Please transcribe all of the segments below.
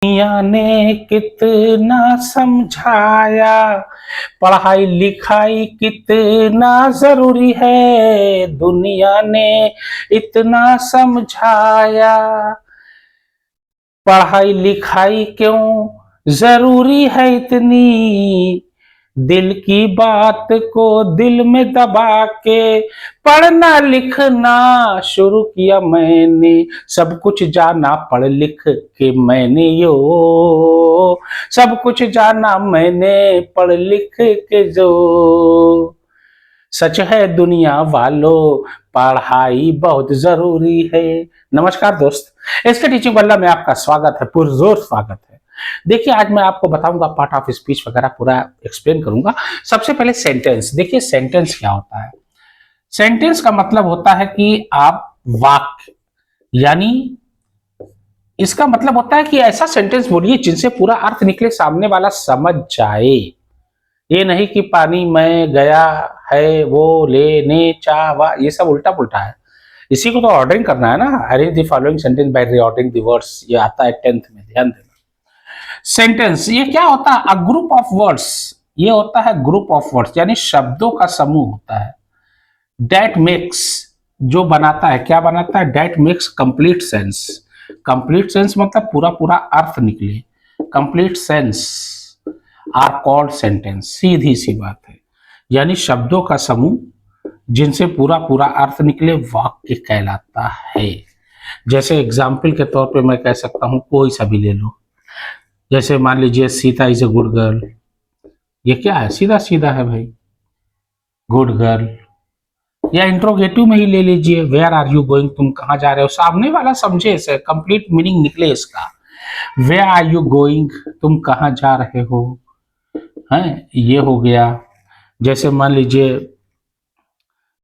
दुनिया ने कितना समझाया, पढ़ाई लिखाई कितना जरूरी है। दुनिया ने इतना समझाया, पढ़ाई लिखाई क्यों जरूरी है इतनी। दिल की बात को दिल में दबा के पढ़ना लिखना शुरू किया मैंने। सब कुछ जाना पढ़ लिख के मैंने यो, सब कुछ जाना मैंने पढ़ लिख के जो। सच है दुनिया वालों, पढ़ाई बहुत जरूरी है। नमस्कार दोस्त, इसके टीचिंग बल्ला में आपका स्वागत है, पुरजोर स्वागत है। देखिए आज मैं आपको बताऊंगा, पार्ट ऑफ स्पीच वगैरह पूरा एक्सप्लेन करूंगा। सबसे पहले सेंटेंस। देखिए सेंटेंस क्या होता है। सेंटेंस का मतलब होता है कि आप वाक्य, यानी इसका मतलब होता है कि ऐसा सेंटेंस बोलिए जिनसे पूरा अर्थ निकले, सामने वाला समझ जाए। ये नहीं कि पानी में गया है वो लेने चावा, ये सब उल्टा पुल्टा है। इसी को तो ऑर्डरिंग करना है ना। Arrange the following sentence by reordering the words, ये आता है 10th में, ध्यान देना। सेंटेंस ये क्या होता है? अ ग्रुप ऑफ वर्ड्स, ये होता है ग्रुप ऑफ वर्ड्स, यानी शब्दों का समूह होता है। दैट मेक्स, जो बनाता है, क्या बनाता है? That makes complete sense. Complete sense मतलब पूरा पूरा अर्थ निकले। Complete sense are called sentence. सीधी सी बात है, यानी शब्दों का समूह जिनसे पूरा पूरा अर्थ निकले, वाक्य कहलाता है। जैसे एग्जाम्पल के तौर पे मैं कह सकता हूं, कोई सा भी ले लो। जैसे मान लीजिए Sita is a good girl, ये क्या है? सीधा सीधा है भाई, गुड गर्ल। या इंट्रोगेटिव में ही ले लीजिए, वेयर आर यू गोइंग, तुम कहाँ जा रहे हो। सामने वाला समझे इसे, कंप्लीट मीनिंग निकले इसका। वेयर आर यू गोइंग, तुम कहाँ जा रहे हो, हैं, ये हो गया। जैसे मान लीजिए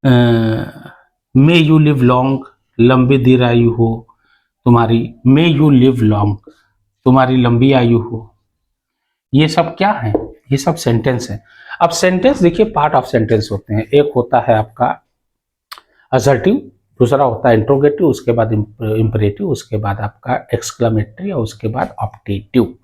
मे यू लिव लॉन्ग, लंबी दीर्घायु हो तुम्हारी। मे यू लिव लॉन्ग, तुम्हारी लंबी आयु हो। ये सब क्या है? ये सब सेंटेंस है। अब सेंटेंस देखिए, पार्ट ऑफ सेंटेंस होते हैं। एक होता है आपका असर्टिव, दूसरा होता है इंट्रोगेटिव, उसके बाद इंपरेटिव, उसके बाद आपका एक्सक्लेमेटरी और उसके बाद ऑप्टेटिव।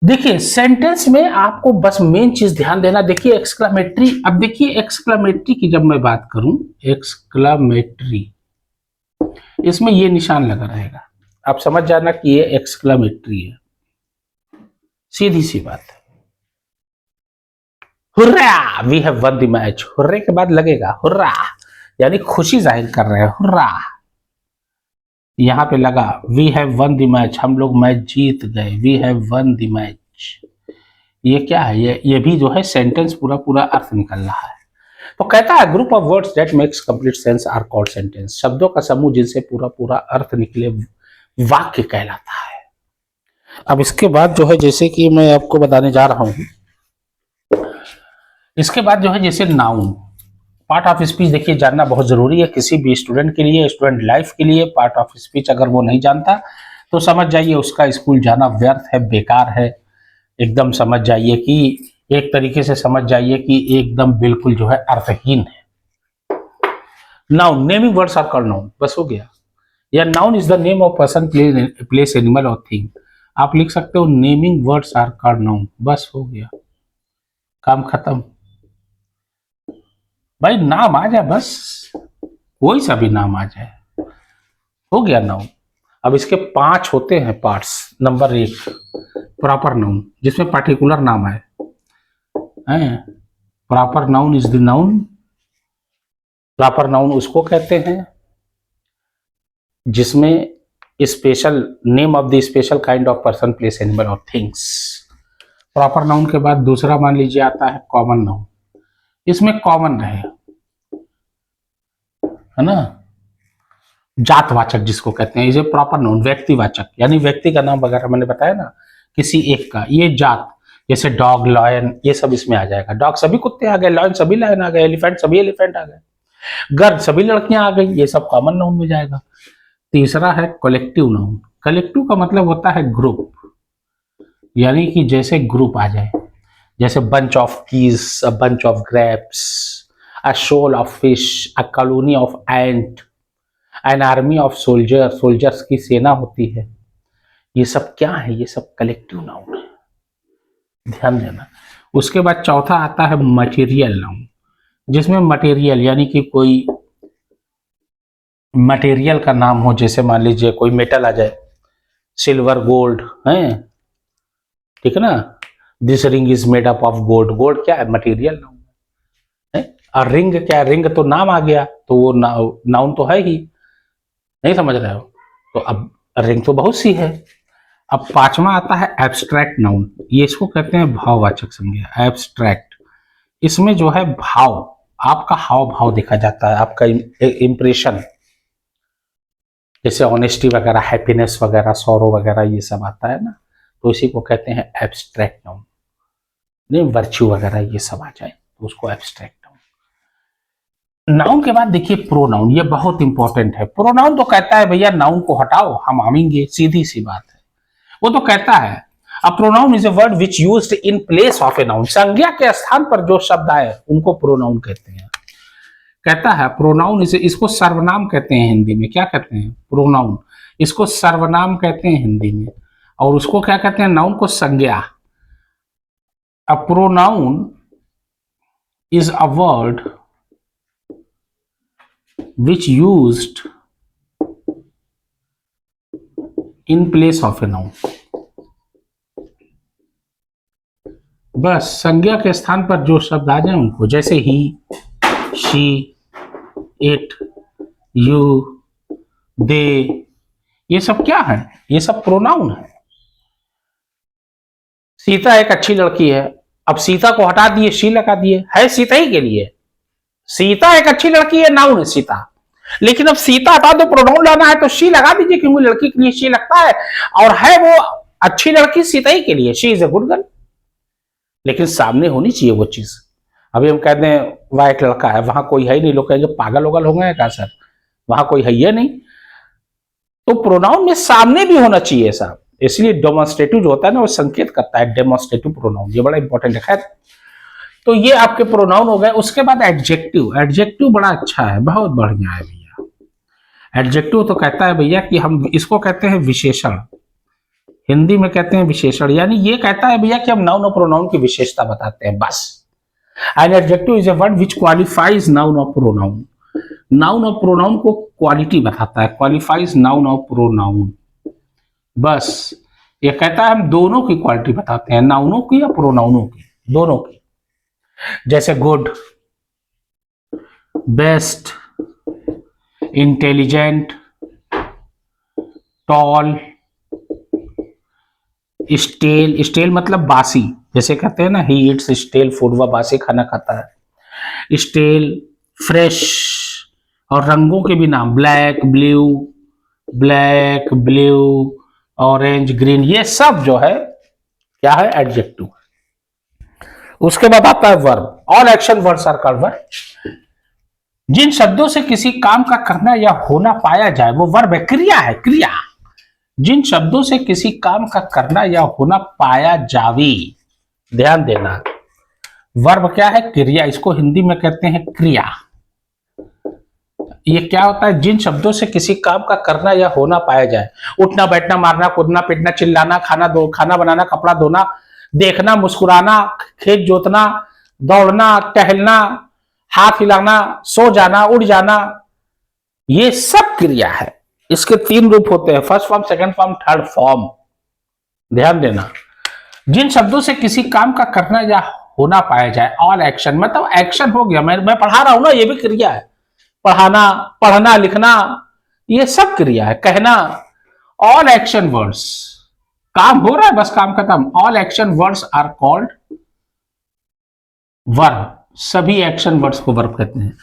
देखिए सेंटेंस में आपको बस मेन चीज ध्यान देना। देखिए एक्सक्लेमेटरी, अब देखिए एक्सक्लेमेटरी की जब मैं बात करूं, एक्सक्लेमेटरी, इसमें ये निशान लगा रहेगा, आप समझ जाना कि ये एक्सक्लेमेटरी है। सीधी सी बात है। Hurrah, we have won the match, hurray के बाद लगेगा हुर्रा, यानी खुशी जाहिर कर रहे हैं, हुर्रा। यहां पे लगा we have won the match, हम लोग मैच जीत गए, we have won the match. ये क्या है? ये भी जो है सेंटेंस पूरा पूरा अर्थ निकल रहा है। तो कहता है group of words that makes complete sense are called sentence. शब्दों का समूह जिनसे पूरा पूरा अर्थ निकले, वाक्य कहलाता है। अब इसके बाद जो है, जैसे कि मैं आपको बताने जा रहा हूं, इसके बाद जो है जैसे नाउन, पार्ट ऑफ स्पीच देखिए जानना बहुत जरूरी है किसी भी स्टूडेंट के लिए, स्टूडेंट लाइफ के लिए। पार्ट ऑफ स्पीच अगर वो नहीं जानता तो समझ जाइए उसका स्कूल जाना व्यर्थ है, बेकार है। एकदम समझ जाइए कि, एक तरीके से समझ जाइए कि एकदम बिल्कुल जो है अर्थहीन है। Noun, naming words are called noun, बस हो गया। या noun is the name of person, place, animal और थिंग। आप लिख सकते हो naming words are called noun, बस हो गया, काम खत्म। भाई नाम आ जाए बस, कोई सा भी नाम आ जाए, हो गया नाउन। अब इसके 5 होते हैं पार्ट्स। नंबर 1 प्रॉपर नाउन, जिसमें पार्टिकुलर नाम है। Proper noun is the noun, proper noun उसको कहते हैं जिसमें special name of the special kind of person, place, animal और थिंग्स। प्रॉपर नाउन के बाद दूसरा मान लीजिए आता है कॉमन नाउन, इसमें कॉमन रहे, है ना। जातवाचक जिसको कहते हैं, इसे प्रॉपर नाउन। व्यक्तिवाचक, यानी व्यक्ति का नाम वगैरह मैंने बताया ना, किसी एक का। ये जात, जैसे डॉग, लॉयन, ये सब इसमें आ जाएगा। डॉग सभी कुत्ते आ गए, लॉयन सभी लायन आ गए, एलिफेंट सभी एलिफेंट आ गए, गर्ल सभी लड़कियां आ गई, ये सब कॉमन नाउन में जाएगा। तीसरा है कलेक्टिव नाउन। कलेक्टिव का मतलब होता है ग्रुप, यानी कि जैसे ग्रुप आ जाए, जैसे bunch of keys, a bunch of grapes, a shoal of fish, a colony of ant, an army of soldier, soldiers की सेना होती है। ये सब क्या है? ये सब कलेक्टिव नाउन है, ध्यान देना। उसके बाद चौथा आता है मटेरियल नाउन, जिसमें मटेरियल यानी कि कोई मटेरियल का नाम हो, जैसे मान लीजिए कोई मेटल आ जाए, सिल्वर, गोल्ड है, ठीक है ना। This ring is made up of gold, gold क्या है? मटेरियल नाउन है। और रिंग क्या है? रिंग तो नाम आ गया, तो वो नाउन तो है ही, नहीं समझ रहे हो? तो अब रिंग तो बहुत सी है। अब पांचवा आता है एब्स्ट्रैक्ट नाउन, ये इसको कहते हैं भाववाचक संज्ञा, एब्स्ट्रैक्ट। इसमें जो है भाव, आपका हाव भाव देखा जाता है, आपका इंप्रेशन, जैसे ऑनेस्टी वगैरह, हैप्पीनेस वगैरह, सौरो वगैरह, ये सब आता है ना, तो इसी को कहते हैं एब्स्ट्रैक्ट नाउन। नहीं, वर्च्यू वगैरह ये सब आ जाए तो उसको एब्स्ट्रैक्ट नाउन। नाउन के बाद देखिए प्रोनाउन, ये बहुत इंपॉर्टेंट है। प्रोनाउन तो कहता है भैया नाउन को हटाओ, हम आवेंगे, सीधी सी बात है। वो तो कहता है a pronoun is a word which used in place of a noun, संज्ञा के स्थान पर जो शब्द आए उनको प्रोनाउन कहते हैं। कहता है प्रोनाउन इसे, इसको सर्वनाम कहते हैं हिंदी में। क्या कहते हैं? प्रोनाउन, इसको सर्वनाम कहते हैं हिंदी में। और उसको क्या कहते हैं? नाउन को संज्ञा। A pronoun is a word which used in place of a noun। बस संज्ञा के स्थान पर जो शब्द आ जाए उनको, जैसे ही, शी, इट, यू, दे, ये सब क्या है? ये सब प्रोनाउन है। सीता एक अच्छी लड़की है, अब सीता को हटा दिए, शी लगा दिए, है सीता ही के लिए। सीता एक अच्छी लड़की है, नाउन है सीता। लेकिन अब सीता हटा दो, प्रोनाउन लाना है तो शी लगा दीजिए, क्योंकि लड़की के लिए शी लगता है, और है वो अच्छी लड़की सीता ही के लिए, she is a good girl. लेकिन सामने होनी चाहिए वो चीज। अभी हम कहते हैं वह एक लड़का है, वहां कोई है ही नहीं, लोग कहेंगे पागल वगल हो गए क्या सर, वहां कोई है ही नहीं। तो प्रोनाउन में सामने भी होना चाहिए साहब, इसलिए डेमोन्स्ट्रेटिव जो होता है ना, वो संकेत करता है, डेमोन्स्ट्रेटिव प्रोनाउन, ये बड़ा इंपॉर्टेंट है। खैर, तो ये आपके प्रोनाउन हो गए। उसके बाद एडजेक्टिव, एडजेक्टिव बड़ा अच्छा है, बहुत बढ़िया है भैया। एडजेक्टिव तो कहता है भैया कि हम इसको कहते हैं विशेषण, हिंदी में कहते हैं विशेषण, यानी ये कहता है भैया कि हम नाउन और प्रोनाउन की विशेषता बताते हैं, बस। An adjective is a word which qualifies noun और प्रोनाउन, नाउन और प्रोनाउन को क्वालिटी बताता है, क्वालिफाइज नाउन और प्रोनाउन, बस। ये कहता है हम दोनों की क्वालिटी बताते हैं, नाउनों की या प्रोनाउनों की, दोनों की। जैसे good, best, intelligent, tall, stale, stale मतलब बासी, जैसे कहते हैं ना ही ईट्स स्टेल फूड, वह बासी खाना खाता है। स्टेल, फ्रेश, और रंगों के भी नाम, black, blue, black, blue, orange, green, ये सब जो है क्या है? एडजेक्टिव। उसके बाद आता है verb, all action words are called verb. जिन शब्दों से किसी काम का करना या होना पाया जाए वो वर्ब है, क्रिया है, क्रिया। जिन शब्दों से किसी काम का करना या होना पाया जावे, ध्यान देना, वर्ब क्या है? क्रिया, इसको हिंदी में कहते हैं क्रिया। ये क्या होता है? जिन शब्दों से किसी काम का करना या होना पाया जाए, उठना, बैठना, मारना, कूदना, पीटना, चिल्लाना, खाना बनाना, कपड़ा धोना, देखना, मुस्कुराना, खेत जोतना, दौड़ना, टहलना, हाथ हिलाना, सो जाना, उड़ जाना, ये सब क्रिया है। इसके 3 रूप होते हैं, first form, second form, third form, ध्यान देना। जिन शब्दों से किसी काम का करना या होना पाया जाए, ऑल एक्शन, मतलब एक्शन हो गया, मैं पढ़ा रहा हूं ना, ये भी क्रिया है। पढ़ाना, पढ़ना, लिखना, ये सब क्रिया है। कहना, ऑल एक्शन वर्ड्स, काम हो रहा है, बस काम खत्म, all action words are called verb. सभी एक्शन वर्ड्स को वर्ब कहते हैं।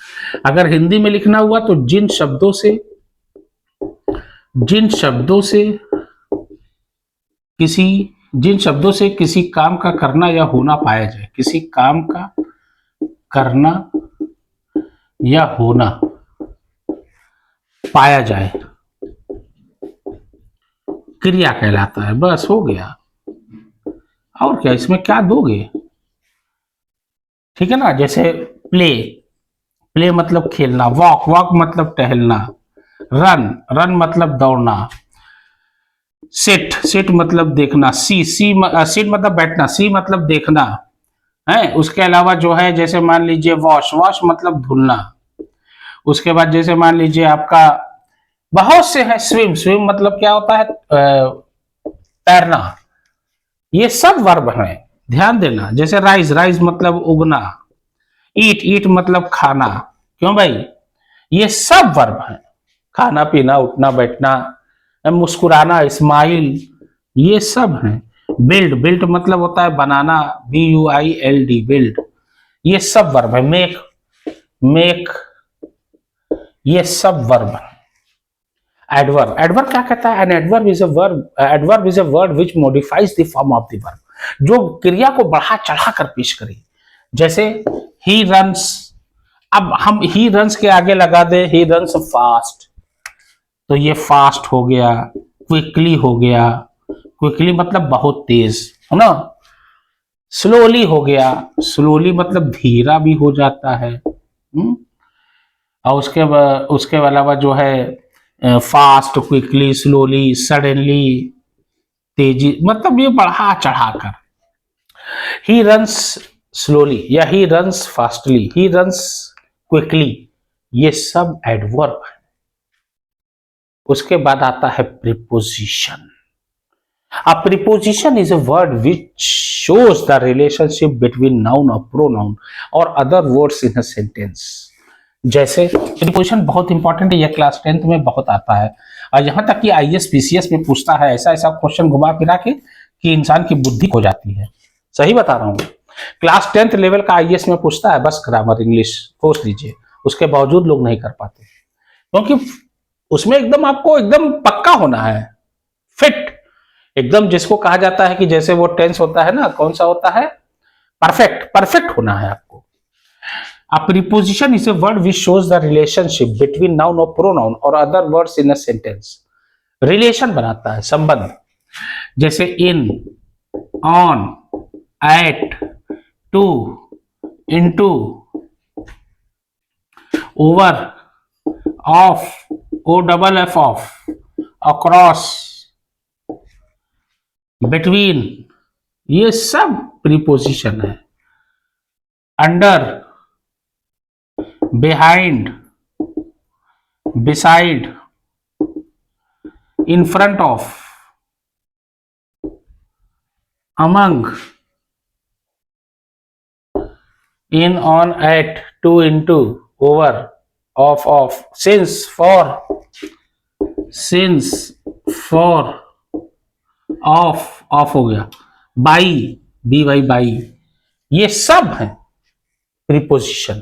अगर हिंदी में लिखना हुआ तो जिन शब्दों से किसी काम का करना या होना पाया जाए, किसी काम का करना या होना पाया जाए, क्रिया कहलाता है, बस हो गया। और क्या, इसमें क्या दोगे? ठीक है ना। जैसे प्ले, प्ले मतलब खेलना, वॉक, वॉक मतलब टहलना, रन, रन मतलब दौड़ना, सिट, सिट मतलब देखना, सिट मतलब बैठना, सी मतलब देखना है। उसके अलावा जो है जैसे मान लीजिए वॉश, वॉश मतलब धुलना। उसके बाद जैसे मान लीजिए आपका बहुत से हैं, स्विम, स्विम मतलब क्या होता है, तैरना। ये सब वर्ब हैं, ध्यान देना। जैसे राइज, राइज मतलब उगना। ईट, ईट मतलब खाना। क्यों भाई, ये सब वर्ब हैं। खाना पीना, उठना बैठना, मुस्कुराना, स्माइल, ये सब हैं। बिल्ड, बिल्ड मतलब होता है बनाना, BUILD, बिल्ड, ये सब वर्ब है। मेक, मेक, ये सब वर्ब है। एडवर्ब, एडवर्ब क्या कहता है? An adverb is a verb, adverb is a word which modifies the form of the verb, जो क्रिया को बढ़ा चढ़ा कर पेश करे। जैसे ही रन्स, अब हम ही रन्स के आगे लगा दे ही रन्स फास्ट, तो ये फास्ट हो गया। क्विकली हो गया, क्विकली मतलब बहुत तेज, है ना। स्लोली हो गया, स्लोली मतलब धीरा भी हो जाता है। और उसके अलावा जो है फास्ट, क्विकली, स्लोली, सडनली, तेजी, मतलब ये बढ़ा चढ़ाकर। ही रन्स स्लोली या he runs fastly, he runs quickly, ये सब एडवर्ब है। उसके बाद आता है preposition. A preposition is a word which shows the relationship between noun or pronoun or other words in a sentence. जैसे प्रीपोजिशन बहुत इंपॉर्टेंट है, यह क्लास 10th में बहुत आता है, और यहां तक कि IAS PCS में पूछता है ऐसा ऐसा क्वेश्चन घुमा फिरा के कि इंसान की बुद्धि खो जाती है। सही बता रहा हूं, क्लास 10th लेवल का IAS में पूछता है, बस ग्रामर इंग्लिश सोच लीजिए, उसके बावजूद लोग नहीं कर पाते, क्योंकि उसमें एकदम आपको एकदम पक्का होना है, फिट एकदम, जिसको कहा जाता है कि जैसे वो टेंस होता है ना, कौन सा होता है, परफेक्ट, परफेक्ट होना है आपको। A preposition is a word which shows the relationship between noun or pronoun or other words in a sentence. Relation बनाता है, संबंध। जैसे in, on, at, to, into, over, of, OFF off, across, between, ये सब preposition है। Under, behind, beside, in front of, among, in, on, at, to, into, over, of, since, for, of हो गया, by, BY by, ये सब है preposition.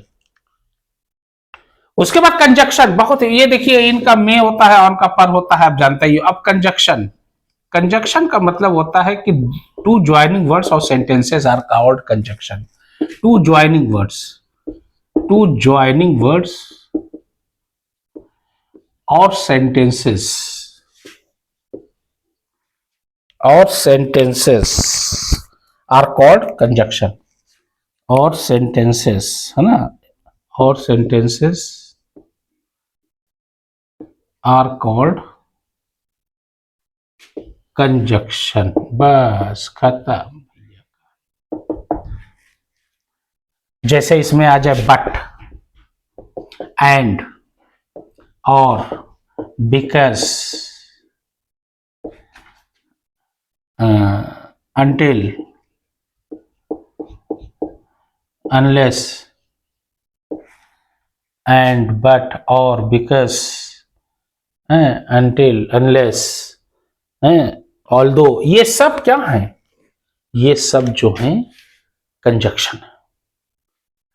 उसके बाद कंजक्शन, बहुत ये देखिए, इनका में होता है, ऑन का पर होता है, आप जानते ही हो। अब कंजक्शन, कंजक्शन का मतलब होता है कि टू ज्वाइनिंग वर्ड्स और sentences are called conjunction. To joining words, to joining words और सेंटेंसेस आर कॉल्ड कंजक्शन, और सेंटेंसेस, है ना, और सेंटेंसेस आर कॉल्ड कंजक्शन। बस खत्म। जैसे इसमें आ जाए बट, एंड, और, because, until, unless, and, but, or, because, until, unless, although, ये सब क्या है? ये सब जो है कंजक्शन है।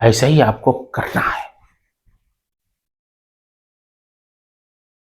ऐसा ही आपको करना है।